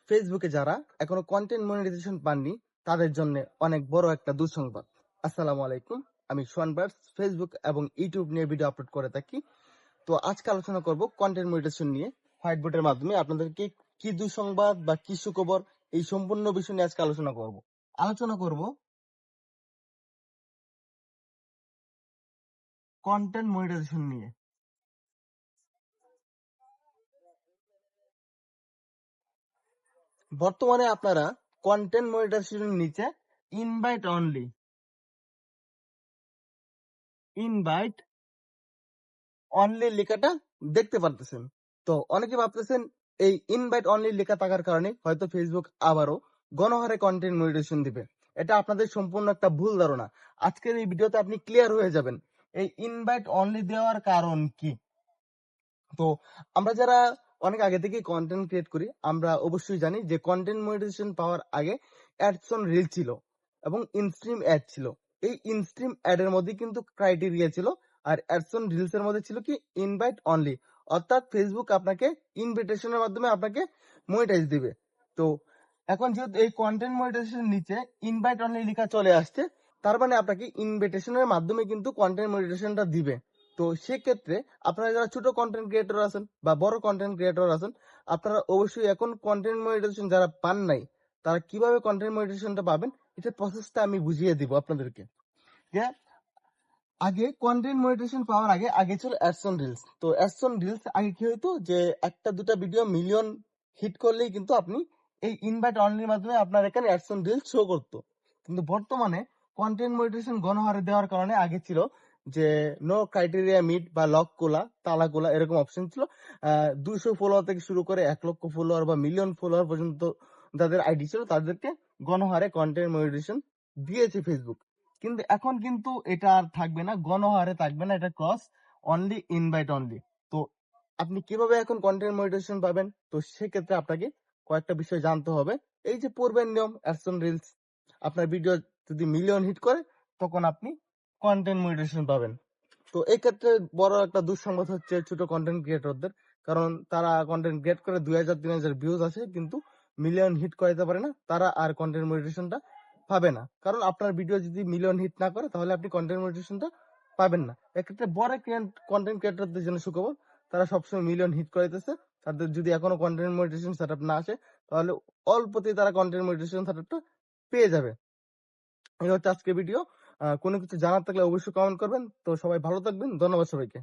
ফেসবুকে যারা এখনো কন্টেন্ট মনিটাইজেশন পাননি তাদের জন্য অনেক বড় একটা দুঃসংবাদ। আসসালামু আলাইকুম, আমি সোহানবার্স ফেসবুক এবং ইউটিউব নিয়ে ভিডিও আপলোড করে থাকি। তো আজকে আলোচনা করব কন্টেন্ট মনিটাইজেশন নিয়ে হোয়াইট বোর্ডের মাধ্যমে আপনাদেরকে কি দুঃসংবাদ বা কি সুখবর এই সম্পূর্ণ বিষয় নিয়ে আজকে আলোচনা করব কন্টেন্ট মনিটাইজেশন নিয়ে। বর্তমানে আপনারা কন্টেন্ট মনিটাইজেশনের নিচে ইনভাইট অনলি লেখাটা দেখতে পারতেছেন। তো অনেকে ভাবতেছেন এই ইনভাইট অনলি লেখা থাকার কারণে হয়তো ফেসবুক আবারও গণহারে কন্টেন্ট মনিটাইজেশন দিবে। এটা আপনাদের সম্পূর্ণ একটা ভুল ধারণা। আজকের এই ভিডিওতে আপনি ক্লিয়ার হয়ে যাবেন এই ইনভাইট অনলি দেওয়ার কারণ কি। তো আমরা যারা অনেক আগে থেকে কন্টেন্ট ক্রিয়েট করি আমরা অবশ্যই জানি যে কন্টেন্ট মনিটাইজেশন পাওয়ার আগে অ্যাডস অন রিল ছিল এবং ইনস্ট্রিম অ্যাড ছিল। এই ইনস্ট্রিম অ্যাড এর মধ্যে কিন্তু ক্রাইটেরিয়া ছিল, আর অ্যাডস অন রিলস এর মধ্যে ছিল কি ইনভাইট অনলি, অর্থাৎ ফেসবুক আপনাকে ইনভিটেশনের মাধ্যমে আপনাকে মনিটাইজ দিবে। তো এখন যেহেতু এই কন্টেন্ট মনিটাইজেশনের নিচে ইনভাইট অনলি লেখা চলে আসছে, তার মানে আপনাকে ইনভিটেশনের মাধ্যমে কিন্তু কন্টেন্ট মনিটাইজেশনটা দিবে। তো সেক্ষেত্রে আপনারা যারা ছোট কন্টেন্ট ক্রিয়েটর আছেন বা বড় কন্টেন্ট ক্রিয়েটর আছেন, আপনারা অবশ্যই এখন কন্টেন্ট মনিটাইজেশন যারা পান নাই তারা কিভাবে কন্টেন্ট মনিটাইজেশনটা পাবেন এটা প্রসেসটা আমি বুঝিয়ে দিব আপনাদেরকে। যে আগে কন্টেন্ট মনিটাইজেশন পাওয়ার আগে ছিল অ্যাডস অন রিলস। তো অ্যাডস অন রিলস আগে কি হতো যে একটা দুটা ভিডিও মিলিয়ন হিট করলেই কিন্তু আপনি এই ইনভাইট অনলির মাধ্যমে আপনার এখানে অ্যাডস অন রিলস শো করতো। কিন্তু বর্তমানে কন্টেন্ট মনিটাইজেশন গণহারে দেওয়ার কারণে আগে ছিল যে নো ক্রাইটেরিয়া মিট বা লক কোলা তালা কোলা এরকম অপশন ছিল। 200 ফলোয়ার থেকে শুরু করে 1 লক্ষ ফলোয়ার বা মিলিয়ন ফলোয়ার পর্যন্ত যাদের আইডি ছিল তাদেরকে গণহারে কন্টেন্ট মনিটাইজেশন দিয়েছে ফেসবুক। কিন্তু এখন কিন্তু এটা আর থাকবে না, গণহারে থাকবে না, এটা ক্রস অনলি ইনভাইট অনলি। তো আপনি কিভাবে এখন কন্টেন্ট মনিটাইজেশন পাবেন? তো সেক্ষেত্রে আপনাকে কয়েকটা বিষয় জানতে হবে। এই যে পূর্বের নিয়ম অ্যাডস অন রিলস, আপনার ভিডিও যদি মিলিয়ন হিট করে তখন আপনি কন্টেন্ট মনিটাইজেশন পাবেন। তো এই ক্ষেত্রে বড় একটা দুঃসংবাদ হচ্ছে ছোট কন্টেন্ট ক্রিয়েটরদের, কারণ তারা কন্টেন্ট ক্রিয়েট করে 2000-3000 ভিউজ আসে কিন্তু মিলিয়ন হিট করাতে পারে না, তারা আর কন্টেন্ট মনিটাইজেশনটা পাবে না। কারণ আপনার ভিডিও যদি মিলিয়ন হিট না করে তাহলে আপনি কন্টেন্ট মনিটাইজেশনটা পাবেন না। এক্ষেত্রে বড় কন্টেন্ট ক্রিয়েটরদের জন্য সুখবর, তারা সবসময় মিলিয়ন হিট করাইতেছে। তাদের যদি এখনো কন্টেন্ট মনিটাইজেশন সেটআপ না আসে তাহলে অল্পতেই তারা কন্টেন্ট মনিটাইজেশন সেটআপটা পেয়ে যাবে। এই হচ্ছে আজকের ভিডিও। কোনো কিছু জানার থাকলে অবশ্যই কমেন্ট করবেন। তো সবাই ভালো থাকবেন, ধন্যবাদ সবাইকে।